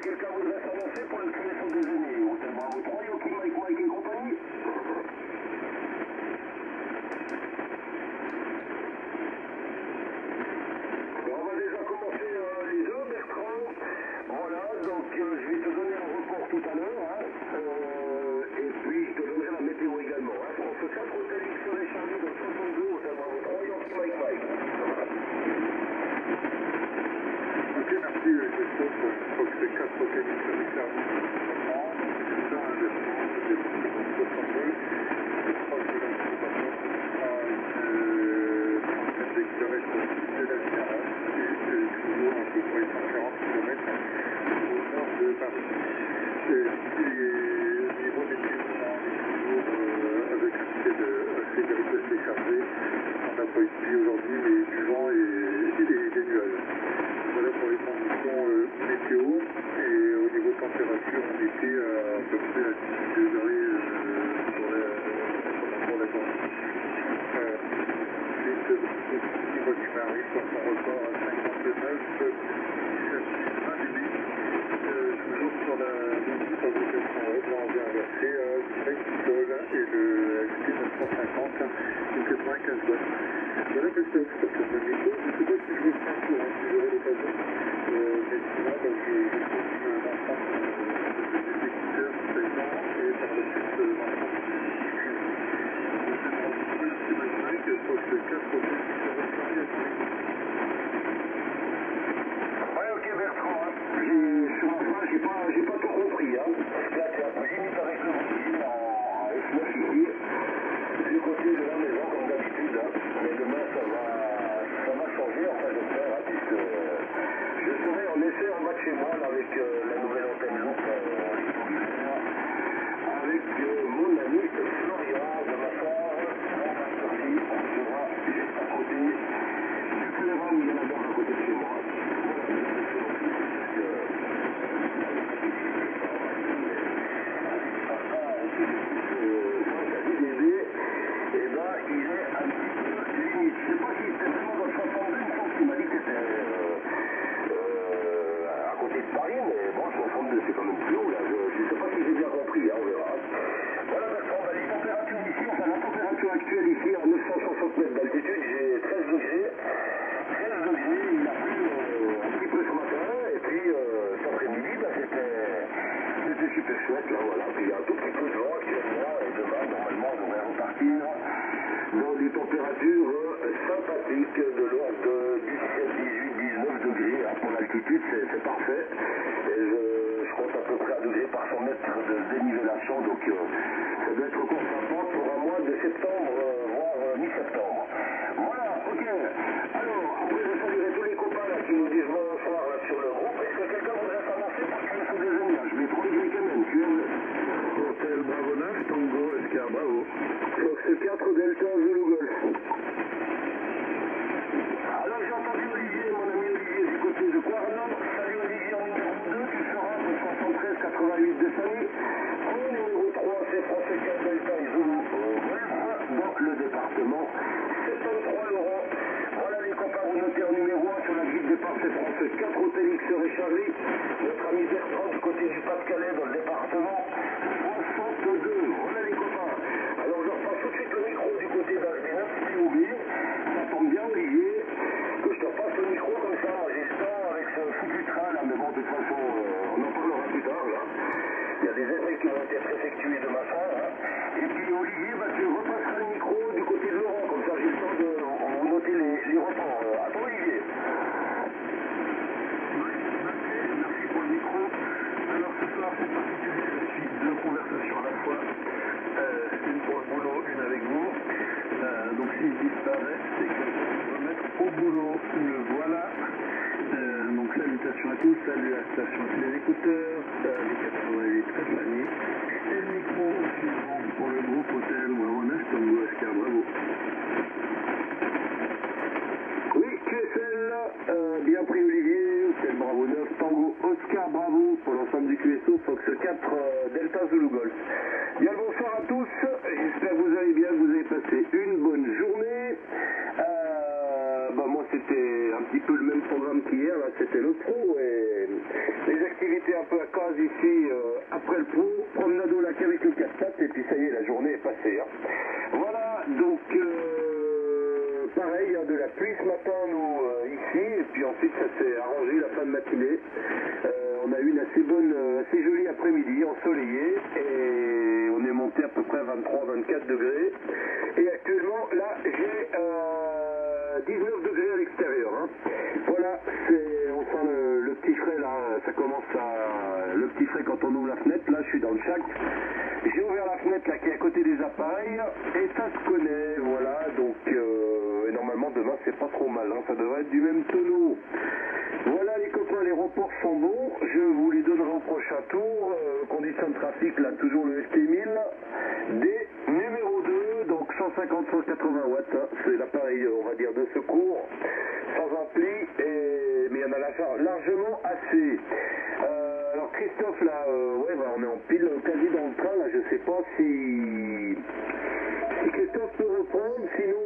quelqu'un voudrait s'annoncer pour le QSO déjeuner? Hôtel Bravo 3, Yoki, Mike et compagnie. On va déjà commencer les œufs, Bertrand. Voilà, donc je vais te donner un report tout à l'heure. Hein. Et puis je te donnerai la météo également. Hein. France 4, Hôtel X sur les Charlie, donc 62, Hôtel Bravo 3, Yoki, Mike. Ok, merci Christophe. Je crois que c'est 4 Hôtel X sur les Charlie. C'est ça, un développement, c'est 62. Je crois que là, c'est pas ça. Des kilomètres de la Sierra et toujours à peu près 140 km au nord de Paris. Et au niveau des tuyaux, on est toujours avec un ciel assez chargé. On n'a pas eu de pluie aujourd'hui, mais du vent et des nuages. Voilà pour les conditions météo. Et au niveau température, on était à peu près à 18 degrés pour la journée. Niveau du Marais, sur son record à 59, 20 dB. Toujours sur la ligne fabrication web, là on vient inverser à 17 sol et le XT 950 ou 95 watts. Voilà Christophe, ça fait un micro. Je ne sais pas si je vais faire un tour, si j'aurai l'occasion. Mais sinon, je continue d'entendre des écouteurs présents et par la suite d'entendre je crois que c'est 4 hôtels qui sont repartis à Paris. Ouais, ok Bertrand, sur ma fin, j'ai pas tout compris. Hein. Parce que là, c'est un peu limite avec le bouclier en F9 ici, du côté de la maison comme d'habitude. Hein. Mais demain, ça va changer, enfin j'espère, hein, puisque je serai en essai en bas de chez moi là, avec la nouvelle antenne lourde avec mon ami Florian de ma soeur. On sera juste à côté du Clément où il y a la gare à côté de chez moi. Et ben il est un petit peu limite. Je sais pas si c'était vraiment dans le 62, il me semble qu'il m'a dit que c'était à côté de Paris, mais bon, 62 c'est quand même plus haut là. Je sais pas si j'ai bien compris, hein, on verra. Voilà Bertrand, les températures ici, enfin la température actuelle ici à 960 mètres d'altitude, j'ai 13 degrés. 13 degrés, il a plu un petit peu ce matin, et puis cet après-midi, ben, c'était super chouette, là voilà. Puis il y a un tout petit peu de vent actuellement, et demain, normalement, on devrait repartir dans des températures sympathiques de l'ordre de 17, 18, 19 degrés. Hein. Pour l'altitude, c'est parfait. Et je compte à peu près 1 degré par 100 mètres de dénivellation, donc ça doit être course à pente pour un mois de septembre, voire mi-septembre. Voilà, ok. Alors, après je saluerai tous les copains là, qui nous disent bonsoir là, sur le groupe. Est-ce que quelqu'un voudrait s'annoncer pour qu'il se déjeuner? Je vais trop les quand même. Hôtel Bravo 9, Tango, Oscar Bravo. Fox 4, Delta, Zulu Golf. Alors j'ai entendu Olivier, mon ami Olivier du côté de Quarno. Salut Olivier en numéro 2, tu seras de 73 88 de Samy. En numéro 3, c'est Français 4 Delta et Zulu Golf dans le département 73 Laurent. Voilà les copains, vous notez en numéro 1 sur la grille de départ, c'est France 4 Hôtel X et Charlie. Notre ami Bertrand du côté du Pas-de-Calais dans le département 62. Voilà les copains. Alors je repasse tout de suite le micro du côté d'HB9 POB. Ça tombe bien Olivier que je te repasse le micro comme ça. Moi j'ai le temps avec ce foutu train là, mais bon de toute façon on en parlera plus tard là. Il y a des essais qui vont être effectués demain soir. Hein. Et puis Olivier, bah, tu repasseras le micro du côté de Laurent, comme ça j'ai le temps de vous noter les reports. À toi Olivier. Merci pour le micro. Alors ce soir, c'est particulier, je suis 2 conversations à la fois. Une pour le boulot, une avec vous. Donc si je disparaît, c'est que je dois mettre au boulot. Le voilà. Donc salutations à tous, salut à la station, les écouteurs, les 88 Atlani. Et le micro suivant pour le groupe Hôtel Bravo 9, Tango Oscar Bravo. Oui, QSL, bien pris Olivier, Hôtel Bravo 9, Tango Oscar Bravo pour l'ensemble du QSO, Fox 4 Delta Zulu Golf. Bien le bonsoir à tous, j'espère que vous allez bien, que vous avez passé une bonne journée. bah moi c'était un petit peu le même programme qu'hier, là c'était le pro et les activités un peu à case ici après le pro, promenade au lac avec le 4x4 et puis ça y est, la journée est passée. Hein. Voilà, donc pareil, il y a de la pluie ce matin nous ici et puis ensuite ça s'est arrangé la fin de matinée. On a eu une assez bonne, assez jolie après-midi ensoleillée et on est monté à peu près 23-24 degrés et actuellement là j'ai 19 degrés à l'extérieur. Hein. Voilà, on sent le petit frais là, ça commence à... Le petit frais quand on ouvre la fenêtre, là je suis dans le shack. J'ai ouvert la fenêtre là qui est à côté des appareils et ça se connaît, voilà, donc et normalement demain c'est pas trop mal, hein, ça devrait être du même tonneau. Voilà les copains, les reports sont bons, je vous les donnerai au prochain tour. Conditions de trafic là, toujours le ST1000, des numéro 2, donc 150-180 watts, hein, c'est l'appareil on va dire de secours, sans ampli, mais il y en a largement assez. Alors Christophe là, ouais, bah, on est en pile quasi dans le train là, je sais pas si Christophe peut reprendre, sinon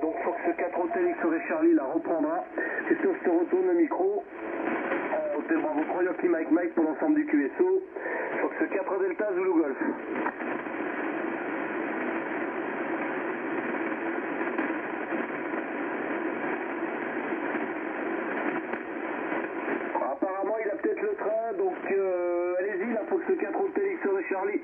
donc Fox 4 Hotel X-Ray Charlie la reprendra. Christophe, je te retourne le micro. Hôtel Bravo Croyoki Mike Mike pour l'ensemble du QSO. Fox 4 Delta Zulu Golf. Apparemment il a peut-être le train, donc allez-y la Fox 4 Hotel X-Ray Charlie.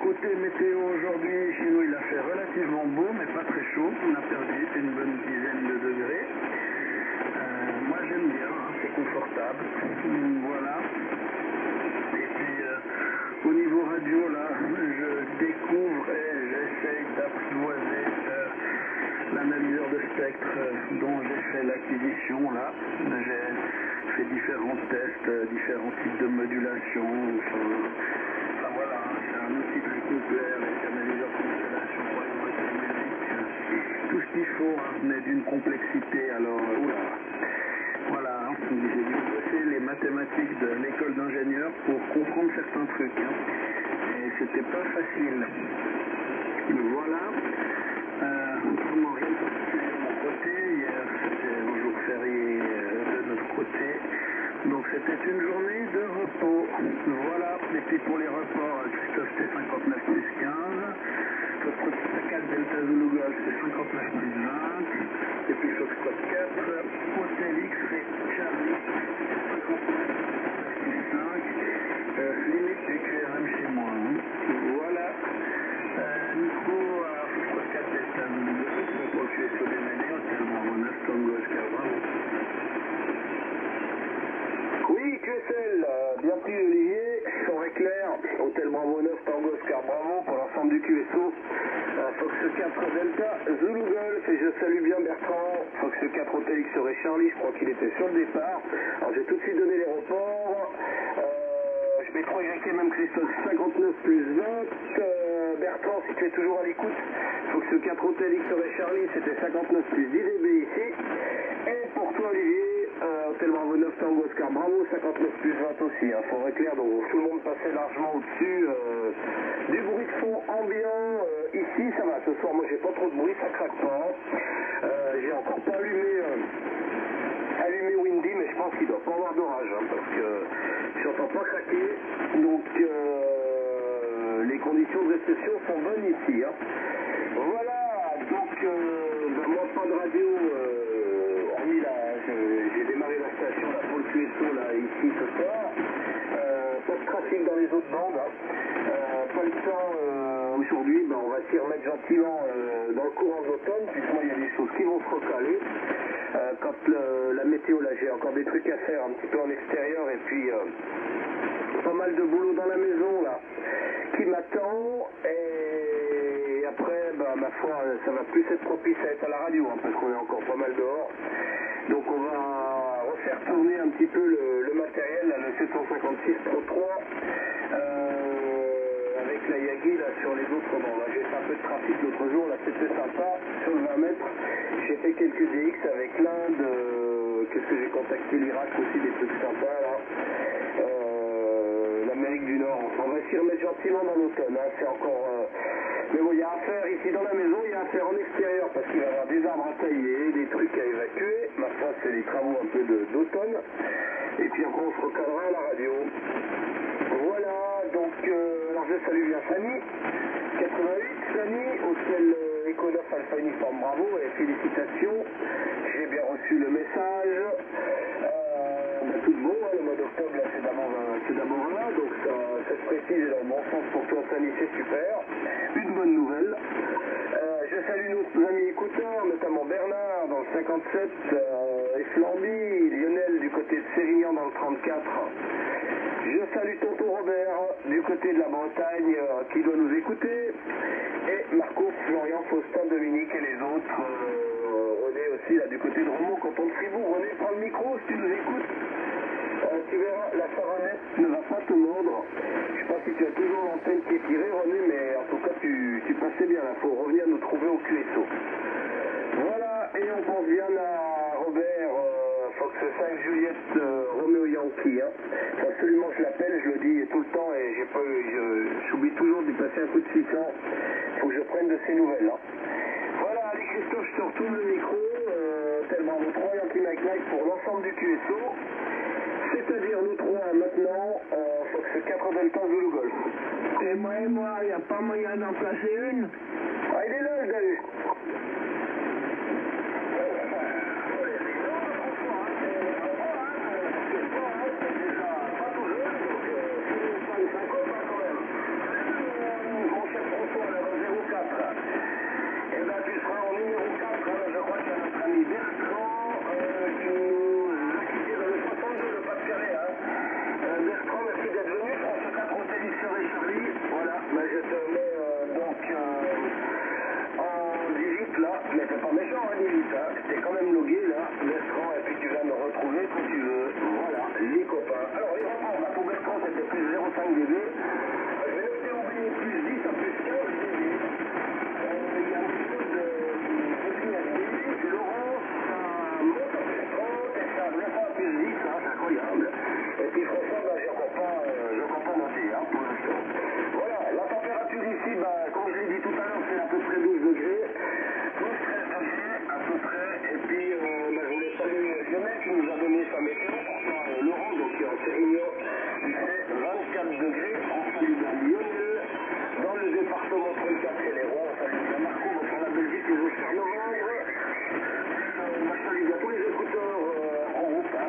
Côté météo aujourd'hui, chez nous il a fait relativement beau mais pas très chaud, on a perdu une bonne dizaine de degrés. Moi j'aime bien, hein, c'est confortable, voilà. Et puis au niveau radio là, je découvre et j'essaye d'apprivoiser l'analyseur de spectre dont j'ai fait l'acquisition là. J'ai fait différents tests, différents types de modulation, enfin voilà, c'est un outil très complet avec analyseur de constellation, tout ce qu'il faut, hein, mais d'une complexité, alors voilà, hein, j'ai dû bosser les mathématiques de l'école d'ingénieur pour comprendre certains trucs, hein, et c'était pas facile. Voilà, vraiment rien de particulier de mon côté, hier c'était un jour férié de notre côté. Donc c'était une journée de repos. Voilà, et puis pour les reports, Christophe c'était 59 plus 15, Fox 4 Delta Zulu Golf c'est 59 plus 20, et puis Fox 4 Hotel X et Charlie 59 plus 5, limite du QRM chez moi. Hein. Voilà, micro Fox 4 Delta Zulu Golf, pour le QSO démêlé, Hotel Bravo 9 Tango Oscar Bravo. Oui, QSL, bien pris Olivier, son éclair, Hôtel Bravo 9, Tango Oscar Bravo pour l'ensemble du QSO, Fox 4 Delta, Zulu Golf, et je salue bien Bertrand, Fox 4 Hotel X-Ray Charlie, je crois qu'il était sur le départ. Alors j'ai tout de suite donné les reports, je mets 3 YT même Christophe, 59 plus 20, Bertrand si tu es toujours à l'écoute, Fox 4 Hotel X-Ray Charlie, c'était 59 plus 10 dB ici, et pour toi Olivier, Hôtel Bravo 9 Tango Oscar Bravo, 59 plus 20 aussi, hein, forêt claire, donc tout le monde passait largement au-dessus. Du bruit de fond ambiant, ici ça va, ce soir moi j'ai pas trop de bruit, ça craque pas. J'ai encore pas allumé Windy, mais je pense qu'il doit pas avoir d'orage, hein, parce que je n'entends pas craquer, donc les conditions de réception sont bonnes ici. Hein. Voilà, donc moi pas de radio, hormis là, j'ai démarré la station là, pour le QSO là, ici ce soir. Pas de trafic dans les autres bandes. Hein. Pas le temps aujourd'hui, on va s'y remettre gentiment dans le courant de l'automne, puisque il y a des choses qui vont se recaler. Quand la météo, là j'ai encore des trucs à faire un petit peu en extérieur et puis pas mal de boulot dans la maison là qui m'attend et après ma foi ça va plus être propice à être à la radio hein, parce qu'on est encore pas mal dehors, donc on va refaire tourner un petit peu le matériel là, le 756 Pro 3 avec la Yagi là sur les autres bancs. J'ai fait un peu de trafic l'autre jour, là c'était sympa sur le 20 mètres. J'ai fait quelques DX avec l'Inde, qu'est-ce que j'ai contacté l'Irak aussi, des trucs sympas là. L'Amérique du Nord, on va s'y remettre gentiment dans l'automne, hein. C'est encore... Mais bon, il y a à faire ici dans la maison, il y a à faire en extérieur parce qu'il va y avoir des arbres à tailler, des trucs à évacuer. Ma foi, c'est des travaux un peu d'automne. Et puis après, on se recadrera à la radio. Voilà, donc, alors je salue bien Fanny, 88, Fanny, hôtel Eco 9 Alpha Uniforme Bravo, et félicitations, j'ai bien reçu le message, tout de bon, hein, le mois d'octobre là c'est d'abord là, donc ça se précise et dans le bon sens pour toi Fanny, c'est super, une bonne nouvelle. Je salue nos amis écouteurs, notamment Bernard dans le 57, et Flamby, Lionel du côté de Sérignan dans le 34. Je salue tonton Robert du côté de la Bretagne qui doit nous écouter, et Marco, Florian, Faustin, Dominique et les autres, René aussi là du côté de Romont, canton de Fribourg. René, prends le micro si tu nous écoutes. Tu verras, la faronnette ne va pas te mordre. Je ne sais pas si tu as toujours l'antenne qui est tirée, René, mais en tout cas tu passais bien là, il faut revenir nous trouver au QSO. Voilà, et on pense bien à Robert, Fox 5 Juliette, Roméo Yankee. Hein. Faut absolument que je l'appelle, je le dis tout le temps et j'oublie toujours de lui passer un coup de 600. Il faut que je prenne de ses nouvelles. Hein. Voilà, allez Christophe, je te retourne le micro, tellement vous 3 Yankee Mike Mike pour l'ensemble du QSO. C'est-à-dire nous trois maintenant, Fox 4 Delta Zulu Golf. Et moi, il n'y a pas moyen d'en placer une? Ah, il est là, je l'ai vu. T'es quand même logué là, Bertrand, et puis tu vas me retrouver quand tu veux. Voilà, les copains. Alors les rapports, pour Bertrand c'était plus 0,5 dB. Je vais laisser oublier plus 10 à plus 15 dB. Il y a un petit peu de synergie. Laurent, ça monte à plus 30 et ça descend à plus 10, hein, c'est incroyable. Et puis François, j'ai encore pas noté hein, pour l'instant. Voilà, la température ici, comme je l'ai dit tout à l'heure, c'est à peu près 12 degrés. 12-13 degrés à peu près, et puis je voulais saluer Lionel qui nous a donné sa météo, Laurent, donc qui est en Sérignan, il fait 24 degrés, on salue bien Lionel, dans le département 34 et les Rois, on salue bien Marco, on fait la Belgique les Oscars novembre, on salue bien tous les écouteurs en groupe, hein.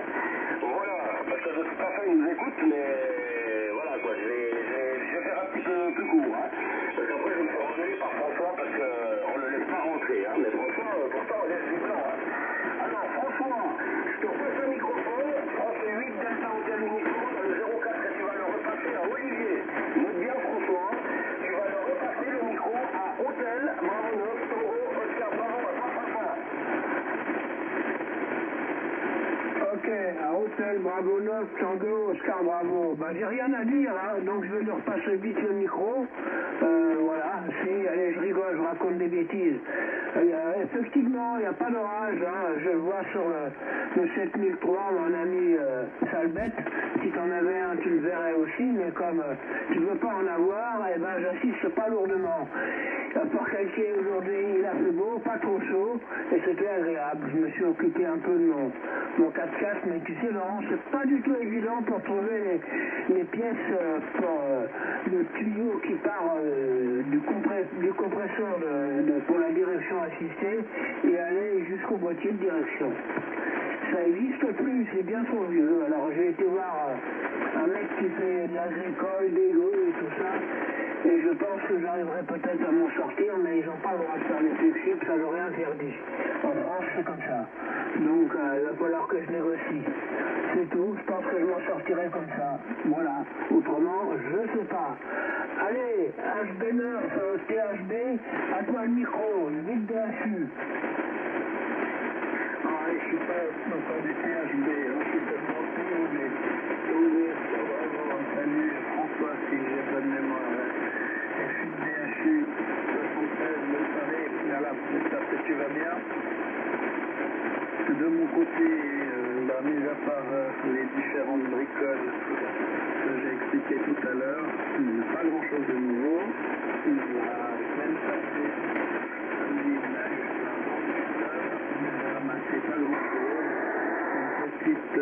Voilà, parce que de toute façon ils nous écoutent, mais voilà quoi, je vais faire un petit peu plus court, hein, parce qu'après je me fais engueuler par François parce qu'on ne le laisse pas rentrer, hein, mais François, pourtant on laisse du blanc, hein. Alors François, je te repasse le microphone, François 8 Delta Hotel Uniforme, dans le 04 et tu vas le repasser à Olivier. Note bien François, tu vas le repasser le micro à Hôtel Bravo 9 Tango Oscar Bravo à 3 Ok, à Hôtel QSL, Bravo 9, Tango, Oscar Bravo. Ben, j'ai rien à dire, hein, donc je vais lui repasser vite le micro. Voilà, si, allez, je rigole, je raconte des bêtises. Effectivement, il n'y a pas d'orage, hein, je le vois sur le 7003, mon ami Salbette. Si tu en avais un, tu le verrais aussi, mais comme tu ne veux pas en avoir, eh ben, j'insiste pas lourdement. Port-Calquier, aujourd'hui, il a fait beau, pas trop chaud, et c'était agréable. Je me suis occupé un peu de mon 4x4, mais tu sais, Laurent, c'est pas du tout évident pour trouver les pièces pour le tuyau qui part du compresseur pour la direction assistée et aller jusqu'au boîtier de direction. Ça n'existe plus, c'est bien trop vieux. Alors j'ai été voir un mec qui fait de l'agricole, des grues et tout ça, et je pense que j'arriverai peut-être à m'en sortir, mais ils n'ont pas le droit de faire les flexibles, ça leur est interdit. En France, c'est comme ça. Donc il va falloir que je négocie. C'est tout, je pense que je m'en sortirai comme ça. Voilà. Autrement, je sais pas. Allez, HB9, THB, à toi le micro, vite DHU. Je ne suis pas du THB, je suis tellement cool, mais salut François, si j'ai bonne mémoire. Je suis de DHU 73, bonne soirée, voilà, j'espère que tu vas bien. De mon côté, mis à part les différentes bricoles que j'ai expliquées tout à l'heure, pas grand chose de nouveau. La semaine passée, samedi, c'est pas grand chose. Une petite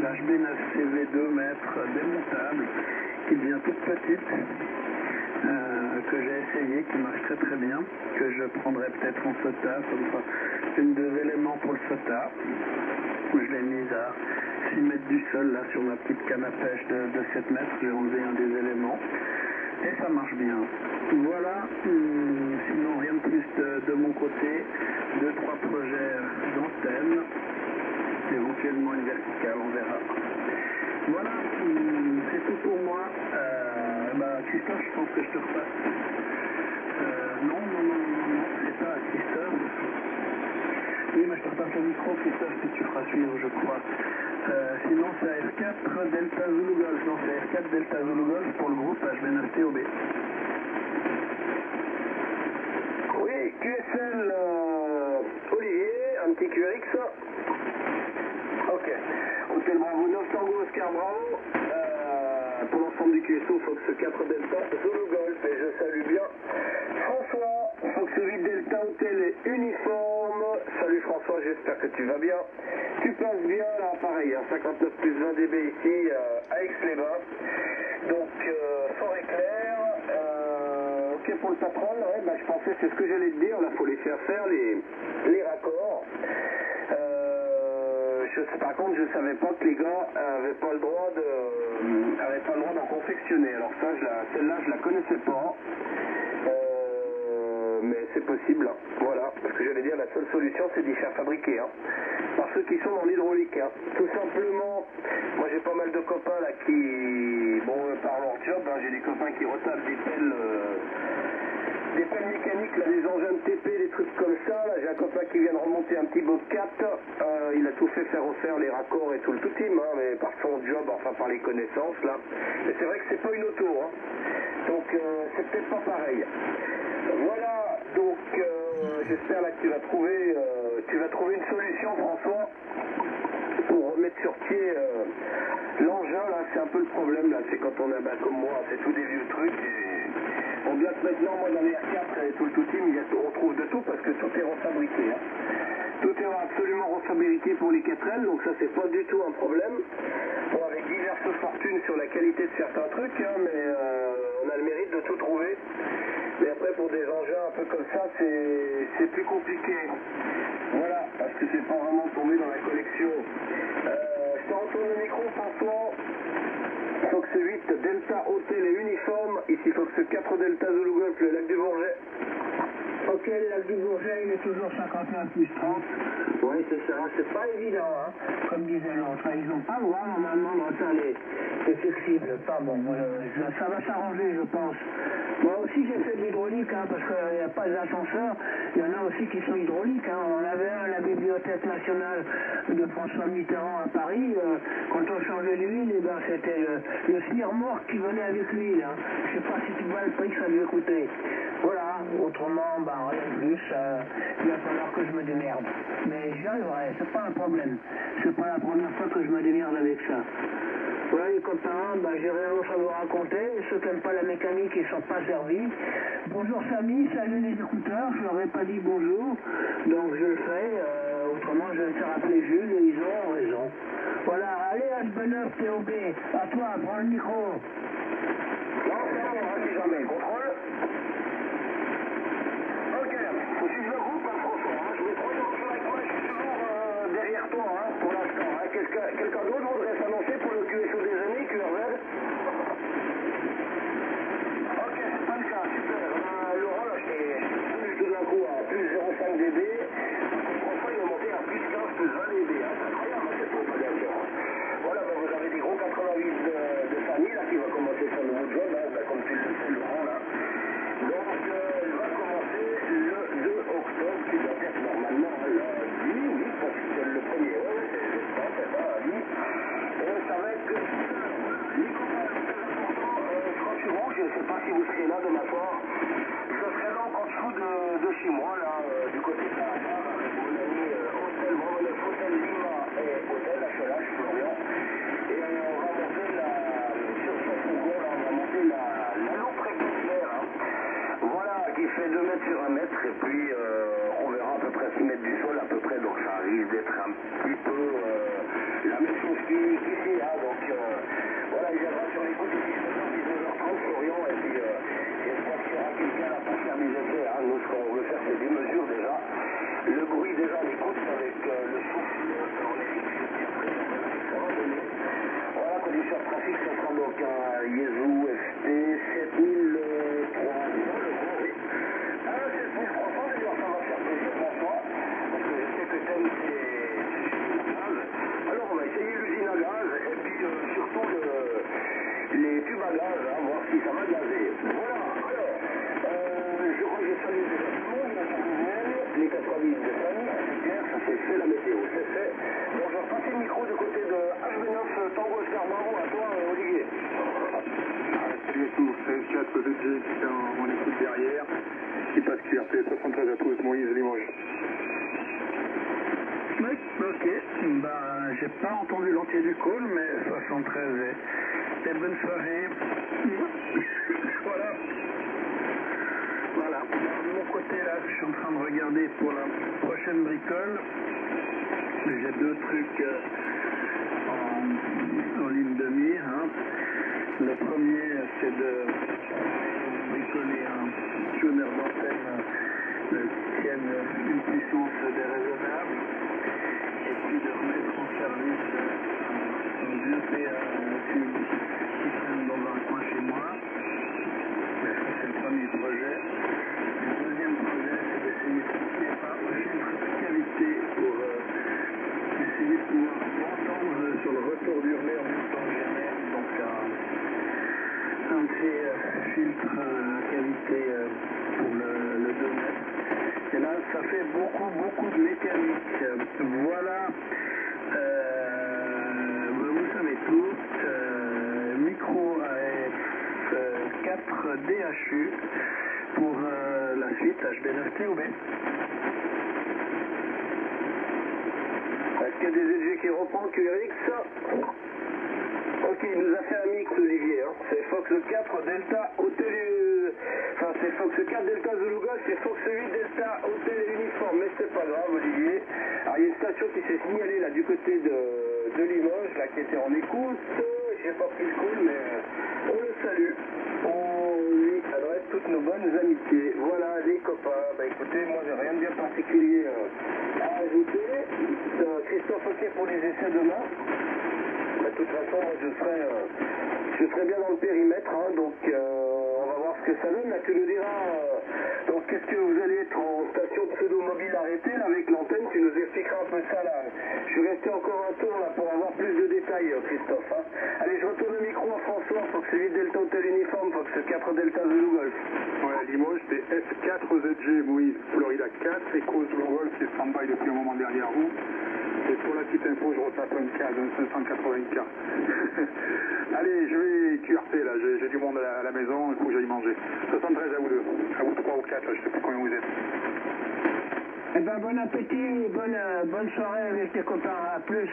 HB9CV 2 mètres démontable qui devient toute petite, que j'ai essayé, qui marche très très bien, que je prendrai peut-être en SOTA, comme ça, une des éléments pour le SOTA. Je l'ai mise à 6 mètres du sol là sur ma petite canne à pêche de 7 mètres, j'ai enlevé un des éléments. Et ça marche bien. Voilà, sinon rien de plus de mon côté. 2-3 projets d'antenne, éventuellement une verticale, on verra. Voilà, c'est tout pour moi. Christophe, je pense que je te repasse. Non, c'est pas Christophe. Oui, mais je te repasse le micro, Christophe, si tu feras suivre, je crois. Sinon, c'est F4 Delta Zulu Golf. Non, c'est F4 Delta Zulu Golf pour le groupe HB9TOB. Oui, QSL Olivier, un petit QRX. Ok. Hôtel Bravo 9 Tango Oscar Bravo. Pour l'ensemble du QSO, Fox 4 Delta Zulu Golf. Et je salue bien François, Fox 8 Delta Hôtel et Uniforme. Salut François, j'espère que tu vas bien. Tu passes bien là, pareil, 59 plus 20 dB ici à Aix-les-Bains. Donc, forêt claire. Ok pour le patron, ouais, je pensais, c'est ce que j'allais te dire, là, faut les faire les raccords. Par contre, je savais pas que les gars avaient pas le droit d'en confectionner. Alors ça, celle-là, je la connaissais pas. Mais c'est possible, hein. Voilà, parce que j'allais dire, la seule solution, c'est d'y faire fabriquer, hein, par ceux qui sont dans l'hydraulique, hein. Tout simplement, moi j'ai pas mal de copains là qui, par leur job, hein, j'ai des copains qui retapent des pelles mécaniques, là, des engins de TP, des trucs comme ça. Là, j'ai un copain qui vient de remonter un petit Bobcat, il a tout fait faire refaire les raccords et tout le tout team, hein, mais par son job, enfin par les connaissances là. Mais c'est vrai que c'est pas une auto, hein. Donc c'est peut-être pas pareil. Voilà, donc j'espère là que tu vas trouver une solution, François, pour remettre sur pied l'engin. Là, c'est un peu le problème, là, c'est quand on a, comme moi, c'est tous des vieux trucs. Et on doit maintenant, moi dans les R4 et tout le tout team, on trouve de tout parce que tout est refabriqué, hein. Tout est absolument refabriqué pour les 4L, donc ça c'est pas du tout un problème. Bon, avec diverses fortunes sur la qualité de certains trucs, hein, mais on a le mérite de tout trouver. Mais après pour des engins un peu comme ça, c'est plus compliqué. Voilà, parce que c'est pas vraiment tombé dans la collection. Je te retourne le micro, François. Fox 8 Delta Hôtel et Uniforme, ici Fox 4 Delta Zulu Golf, le lac du Bourget. Ok, le lac du Bourget, il est toujours 59 plus 30. Oui, c'est ça, c'est pas évident, hein. Comme disait l'autre, ils n'ont pas le droit normalement de retaler. C'est flexible, pas bon. Ça va s'arranger, je pense. Moi aussi, j'ai fait de l'hydraulique, hein, parce qu'il n'y a pas d'ascenseur. Il y en a aussi qui sont hydrauliques, hein. On en avait un à la Bibliothèque nationale de François Mitterrand à Paris. Quand on changeait l'huile, eh ben, c'était le smirmorque qui venait avec l'huile. Hein. Je sais pas si tu vois le prix que ça lui coûtait. Voilà, autrement, bah, rien de plus, il va falloir que je me démerde. Mais j'y arriverai, c'est pas un problème. C'est pas la première fois que je me démerde avec ça. Voilà les copains, bah, j'ai rien d'autre à vous raconter. Ceux qui n'aiment pas la mécanique, ils sont pas servis. Bonjour Samy, salut les écouteurs, je leur ai pas dit bonjour, donc je le fais. Autrement, je vais me faire appeler Jules et ils ont raison. Voilà, allez H29 TOB, à toi, prends le micro. Non, c'est bon, si jamais, contrôle. Ok, faut suivre le groupe, hein, François, hein. Je mets 3 voitures avec moi, je suis toujours derrière toi, hein, pour l'instant. Hein. Quelqu'un d'autre voudrait s'annoncer pour le QSO des années, QRZ? Ok, c'est pas le cas, super. Laurent, là, je t'ai tout d'un coup à plus 0,5 dB. François, il est monté à plus 15, plus 20 dB. Hein. C'est incroyable, hein, cette propagation. Voilà, bah, vous avez des gros 88 de Fanny, là, qui va commencer son nouveau job, hein, bah, comme tu le sais, Laurent, là. Donc, il va commencer le 2 octobre, qui doit être normalement lundi, oui, parce que le premier, ouais, c'est ça, lundi. Et ça va être Nico, très important, Franchu Rouge, je ne sais pas si vous serez là demain soir. Je serai là en Franchou de chez moi, là, du côté de la gare, avec mon ami Hôtel Bravoneuf, Hôtel Lima et Hôtel HLH, Florian. Et on va monter sur son fourgon, là, on va monter la loupe rectangulaire, hein. Voilà, qui fait 2 mètres sur 1 mètre, et puis on verra à peu près 6 mètres du sol, à peu près, donc ça risque d'être un petit peu la même chose qu'ici, hein, donc voilà, il viendra sur les coups d'ici 19h30, Florian, et puis j'espère qu'il y aura quelqu'un là pour faire des essais, hein. Nous, ce qu'on veut faire, c'est des mesures déjà, le bruit déjà, on écoute avec le souffle en électricité, après, ça va donner. Voilà, condition de trafic, ce sera donc un Yezu FT 7003, oui. Ah, 7300, d'ailleurs, ça va faire plaisir, François, parce que je sais que t'aimes ces usines à gaz. Alors, on va essayer l'usine à gaz, et puis surtout les tubes à gaz, hein, voir si ça va gazer. Voilà, alors, je crois que j'ai salué déjà tout le monde, les 90 de famille, c'est clair, ça c'est fait, la météo, c'est fait. Donc, je vais repasser le micro du côté de HB9 Tango Oscar Bravo, à toi, Olivier. Salut à tous, c'est 4 VG qui est en équipe derrière, qui passe QRP 73 à tous, Moïse Limoges. Oui, ok. Ben, j'ai pas entendu l'entier du call, mais 73 et bonne soirée. Voilà. Voilà. De mon côté, là, je suis en train de regarder pour la prochaine bricole. J'ai 2 trucs en ligne de mire. Hein. Le premier, c'est de bricoler un tuner d'antenne qui tienne une puissance déraisonnable. Et puis de remettre en service un vieux PA tube qui traîne dans un coin chez moi. Mais ça, c'est le premier projet. Le deuxième projet, c'est d'essayer de passer par un filtre de cavité pour essayer de pouvoir m'entendre sur le retour du relais en même temps que jamais. Donc un de ces filtres à cavité pour le 2 mètres. Et là, ça fait beaucoup de mécanique. Voilà, vous savez tout. Micro AF 4 DHU pour la suite HB9 TOB. Est-ce qu'il y a des EG qui reprend QRX? Ok, il nous a fait un mix, Olivier. Hein. C'est Fox 4 Delta Hotel. Enfin, c'est Fox 4 Delta Zuluga, c'est Fox 8 Delta Hotel et Uniforme. Mais c'est pas grave, Olivier. Alors, il y a une station qui s'est signalée là du côté de Limoges, là, qui était en écoute. J'ai pas pris le coup, mais on le salue. On lui adresse toutes nos bonnes amitiés. Voilà, les copains. Bah écoutez, moi, j'ai rien de bien particulier à ajouter. Christophe, ok pour les essais demain. De toute façon, moi, je serai bien dans le périmètre, hein, donc on va voir ce que ça donne. Là, tu nous diras, donc qu'est-ce que vous allez être en station pseudo-mobile arrêtée là, avec l'antenne, tu nous expliqueras un peu ça là. Je suis resté encore un tour là pour avoir plus de détails, Christophe. Hein. Allez, je retourne le micro à François, Fox 8 Delta Hotel Uniforme, Fox 4 Delta Zulu Golf. Ouais, Limoges, c'est S4ZG Louise, Florida 4, Echo Zulu Golf qui est stand-by depuis un moment derrière vous. Et pour la petite info, je retape un K d'un 580K. Allez, je vais QRP là, j'ai du monde à la maison, il faut que j'aille manger. 73 à vous deux, à vous 3 ou 4, je sais plus combien vous êtes. Eh ben, bon appétit, bonne soirée avec tes copains, à plus.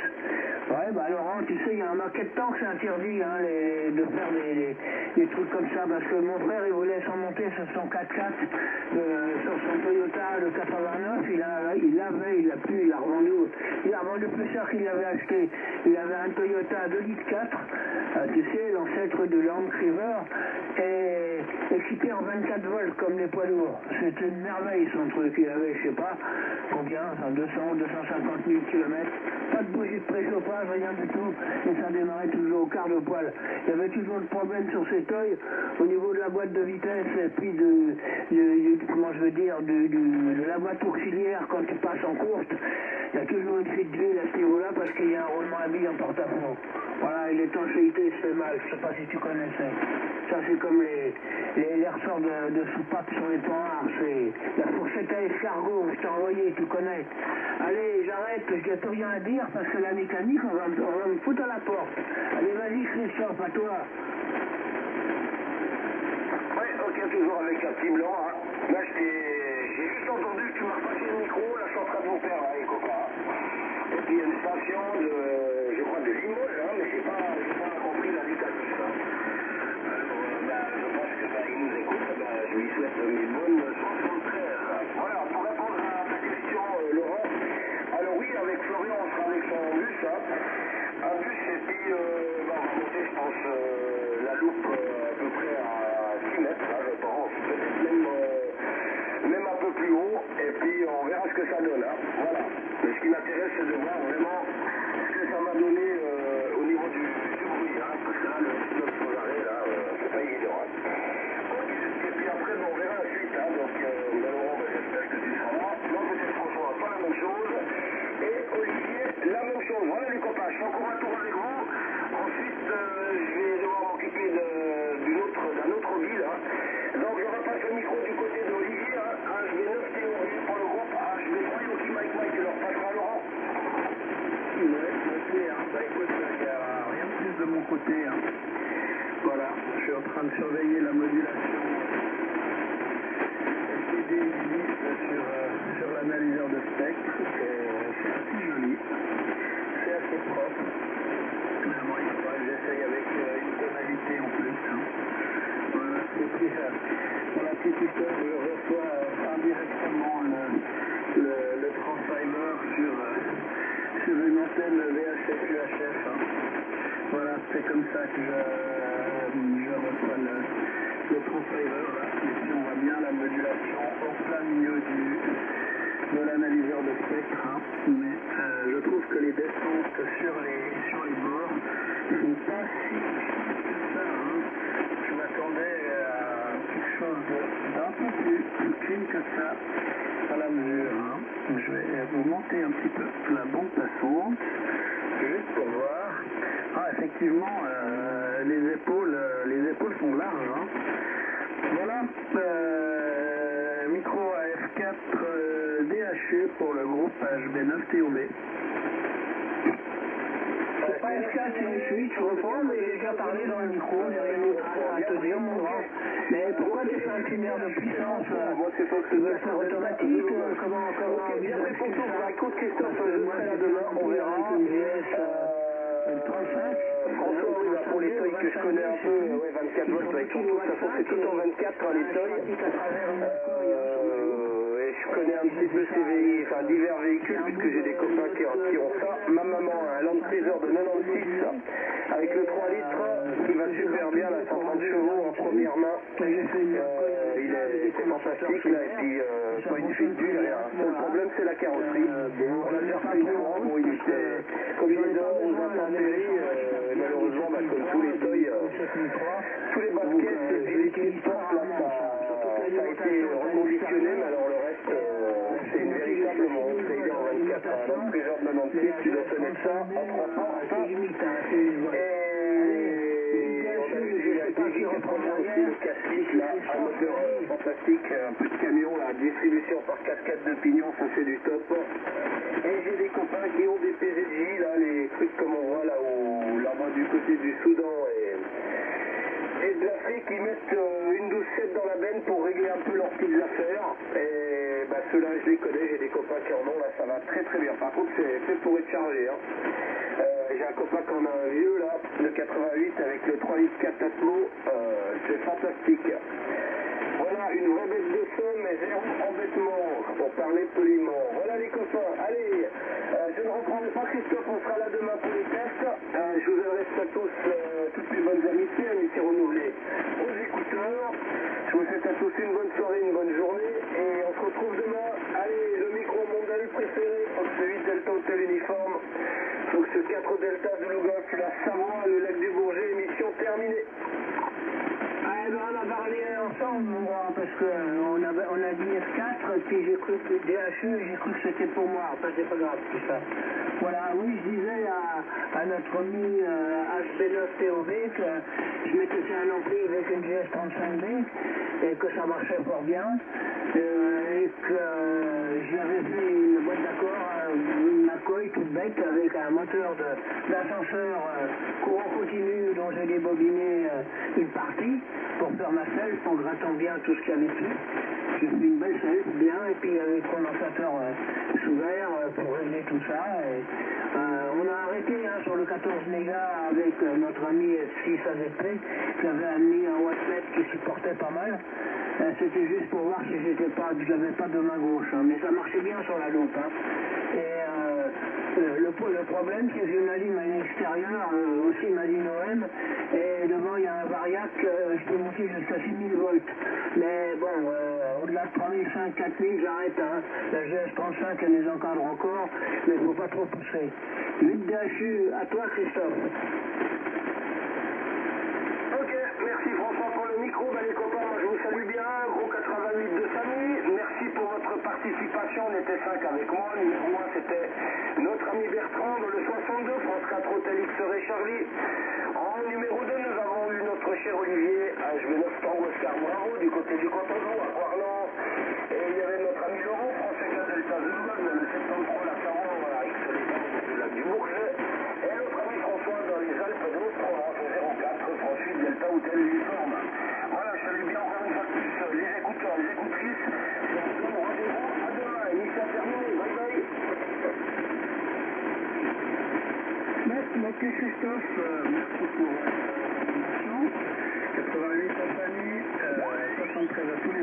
Ouais, bah Laurent, tu sais, il y a un paquet de temps que c'est interdit hein, de faire des trucs comme ça, parce que mon frère, il voulait s'en monter sur son 4x4, sur son Toyota de 89, il a revendu plus cher qu'il l'avait acheté. Il avait un Toyota 2,4 litres, tu sais, l'ancêtre de Land Cruiser, et équipé en 24 volts comme les poids lourds. C'était une merveille son truc, il avait, je sais pas, combien, 200, 250 000 km, pas de bougie de préchauffage, rien du tout, et ça démarrait toujours au quart de poil. Il y avait toujours le problème sur ces toys au niveau de la boîte de vitesse et puis de la boîte auxiliaire quand tu passes en course. Il y a toujours une fuite d'huile à ce niveau-là parce qu'il y a un roulement à billes en porte-à-faux. Voilà, et l'étanchéité se fait mal, je sais pas si tu connaissais. Ça c'est comme les ressorts de soupape sur les points, c'est la fourchette à escargot, je t'ai envoyé, tu connais. Allez, j'arrête, je n'ai plus rien à dire parce que la mécanique, on va me foutre à la porte. Allez, vas-y Christophe, à toi. Ouais, ok, toujours avec un petit blanc. Hein. Là, j'ai juste entendu que tu m'as repassé le micro, là je suis en train de vous faire, hein, les copains. Et puis il y a une station je crois de Limoges, hein, mais j'ai pas compris l'indicatif. Hein. Alors, je pense que il nous écoute, je lui souhaite mes bonnes 73. Voilà, pour répondre à ta question, Laurent, alors oui, avec Florian, on sera avec son bus, hein. Un bus, et puis on va monter, je pense, la loupe à peu près à 6 mètres, hein, je pense, peut-être même un peu plus haut, et puis on verra ce que ça donne. Hein. Voilà. Mais ce qui m'intéresse, c'est de voir vraiment ce que ça m'a donné au niveau du bruit, hein, parce que là, le stop sans arrêt, là, c'est pas évident. Hein. Ok, et puis après, on verra la suite. Hein. Donc, Laurent, j'espère que tu seras là. Moi, peut-être François, pas la même chose. Et Olivier, la même chose. Voilà les copains, je fais encore un tour avec vous. Ensuite, je vais devoir m'occuper d'un autre ville. Hein. Donc, je repasse le micro du côté d'Olivier. Hein. HB9 théorie pour le groupe HB3 Yoki Mike Mike. Tu leur passeras Laurent. Ouais, ok, hein. Bah écoute, il n'y a rien de plus de mon côté. Hein. Voilà, je suis en train de surveiller la modulation LCD sur l'analyseur de spectre. C'est assez joli, c'est assez propre. Bon, il faudra que j'essaye avec une tonalité en plus. Hein. Voilà, et puis pour la petite histoire, je reçois indirectement le transceiver sur une antenne VHF UHF. Hein. Voilà, c'est comme ça que je reçois le transceiver. Là. Ici, on voit bien la modulation en plein milieu de l'analyseur de spectre. Hein. Mais je trouve que les descentes sur les bords ne sont pas si que ça. Hein. Je m'attendais à quelque chose d'un peu plus clean que ça à la mesure. Hein. Je vais vous monter un petit peu la bande passante, juste pour voir. Ah, effectivement, les épaules sont larges. Hein. Voilà, micro AF4 DHU pour le groupe HB9 TOB. C'est pas F4, c'est une suite, je reprends, mais j'ai déjà parlé dans le micro, j'ai rien d'autre à te dire, mon grand. Mais pourquoi tu fais un primaire de puissance tu veux le faire automatique comment bien les photos, écoute Christophe, demain, on verra. Une 35 François, oui, pour les toys que je connais un peu, ouais, 24 volts, avec tout, de toute façon, c'est tout en 24 hein, les toys. Je connais un petit peu ces véhicules, enfin divers véhicules, puisque j'ai des copains qui ont ça. Ma maman a un Land Cruiser de 96 avec le 3 litres qui va super bien, la 130 chevaux en première main. C'est fantastique là, et puis pas une fuite d'huile, rien. Le problème c'est la carrosserie. On l'a déjà fait une fois, bon, il était, comme il est aux intempéries, malheureusement, comme tous les toys, sous les baskets, et puis les pieds de porte, là, ça a été reconditionné, mais alors le reste, c'est une véritable montre, il est en 24 ans, donc Trésor de 96, tu dois connaître ça, en 3 portes, aussi le classique là, un moteur fantastique, un peu de camion là, distribution par cascade de pignons, ça c'est du top. Et j'ai des copains qui ont des PZJ là, les trucs comme on voit là où là-bas du côté du Soudan et de l'Afrique, ils mettent une 12-7 dans la benne pour régler un peu leurs petites affaires. Et bah ceux-là je les connais, j'ai des copains qui en ont là, ça va très très bien. Par contre c'est fait pour être chargé. Hein. J'ai un copain qui en a un vieux là, de 88 avec le 3 litres 4 Atmo, c'est fantastique. Voilà, une vraie bête de somme et zéro embêtement, pour parler poliment. Voilà les copains, allez, je ne reprendrai pas Christophe, on sera là demain pour les tests. Je vous adresse à tous toutes les bonnes amitiés renouvelées aux écouteurs. Je vous souhaite à tous une bonne soirée, une bonne journée et on se retrouve demain. Allez, le micro mondial préféré, Fox 8 Delta Hotel Uniforme. Fox 4 Delta de Golf, la Savoie, le lac du Bourget, émission terminée. Ah, ben on a parlé ensemble, moi, parce qu'on a dit F4, puis j'ai cru que DHU, j'ai cru que c'était pour moi. Enfin, c'est pas grave, tout ça. Voilà, oui, je disais à notre ami HB9TOV que je m'étais fait un ampli avec une GS35B et que ça marchait fort bien. Et que j'avais fait une boîte d'accord, une McCoy toute bête avec un moteur d'ascenseur courant continu dont j'ai débobiné une partie pour faire ma self en grattant bien tout ce qu'il y avait dessus. J'ai fait une belle self bien et puis avec le condensateur sous verre pour régler tout ça. Et, on a arrêté hein, sur le 14 mégas avec notre ami F6 AZP qui avait mis un wattlet qui supportait pas mal. C'était juste pour voir si j'avais pas de main gauche, hein, mais ça marchait bien sur la loupe. Hein. Et le problème, c'est que j'ai une ligne à l'extérieur, aussi ma ligne OM, et devant il y a un variac, je peux monter jusqu'à 6000 volts. Mais bon, au-delà de 3500, 4000, j'arrête. Hein. La GS35, elle les encadre encore, mais il ne faut pas trop pousser. 8 DHU, à toi Christophe. Ok, merci François pour le micro. Les copains, moi je vous salue bien. Gros 88 de Samy. Merci pour votre participation. On était 5 avec moi. Numéro 1, c'était notre ami Bertrand dans le 62, France 4 Hôtel X Ray Charlie. En numéro 2, nous avons eu notre cher Olivier, HB9 Tango Oscar Bravo, du côté du Cotonou, à Coirlan. Et il y avait notre ami Laurent, Français 4 Delta Zulu, le 73 la Caron, à X du lac du Bourget. Et notre ami François dans les Alpes de Haute-Provence, 04, France 8 Delta Hotel Uniforme. Voilà, je salue bien encore une fois de plus les écouteurs, les écoutrices. Et on se donne rendez-vous à demain. Émission terminée. Bye bye. Merci Christophe, merci pour l'information. 88 compagnie, 73 à tous